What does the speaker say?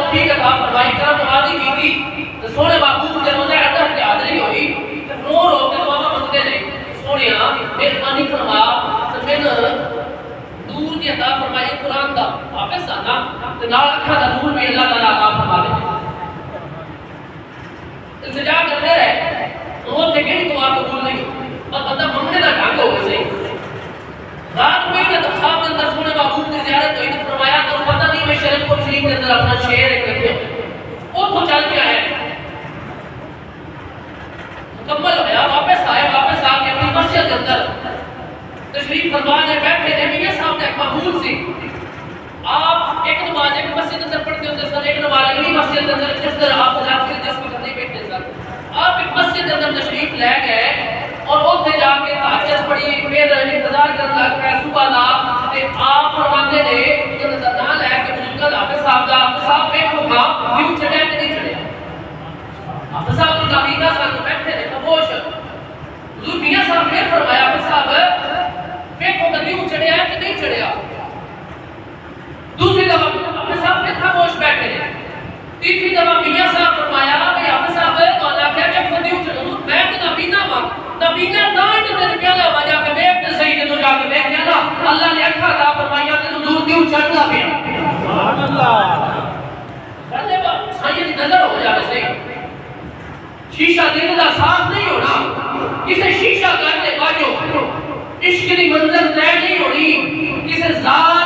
توفیق عطا فرمائی کرم نوازی کی تھی سونے محبوب کے روزے احضر کی حاضری ہوئی رو رو کے دعا منگتے رہے سونیا مہربانی فرما میں نور دی عطا فرمائی قرآن دا حافظ آنا نال اکھا دا نور بھی اللہ تعالیٰ عطا فرما دے التجا کرتے رہے وہ تھے کہ دعا قبول نہیں اور بندہ منگنے دا ڈھنگ ہو گئے رات میں نہ تو خواب اندر سونے محبوب کی زیارت ہوئی تو فرمایا تو پتہ نہیں میں شرف کو شریف کے اندر اپنا شعر ایک کرتے ہوں وہ تو چل گیا ہے مکمل ہوا واپس آ کے اپنی مسجد کے اندر تشریف فرمانے بیٹھے نے میاں صاحب نے ایک معمول سی آپ ایک نماز ایک مسجد اندر پڑھتے ہوتے سن ایک نماز اگلی مسجد اندر جس طرح آپ سجاد کے جس وقت نہیں بیٹھتے سن آپ ایک مسجد اندر تشریف لے گئے اور اوتھے جا کے تہجد پڑھی پھر انتظار کرنا کہ صبح دا تے آپ فرماندے نے کہ نظر لے کے بزرگ حافظ صاحب دا صاحب ویکھو گا کیوں چڑھیا کہ نہیں چڑھیا حافظ صاحب کی کابینہ سن بیٹھے نے خاموش حضور میاں صاحب نے فرمایا حافظ صاحب ویکھو گا کیوں چڑھیا کہ نہیں چڑھیا دوسری دفعہ حافظ صاحب نے خاموش بیٹھے نے تیسری دفعہ میاں صاحب فرمایا کہ حافظ صاحب تو اللہ کہہ کہ کیوں چڑھیا میں تو نبینا وا نبینا نہ تے پیالا وجہ کہ دیکھ تے صحیح تے جا کے دیکھ جانا اللہ نے اکھا عطا فرمایا تے حضور کیوں چڑھدا پیا سبحان اللہ پہلے با صحیح نظر ہو جائے صحیح شیشہ دل دا صاف نہیں ہونا کسے شیشہ کرنے باجو عشق دی منظر طے نہیں ہونی کسے ذات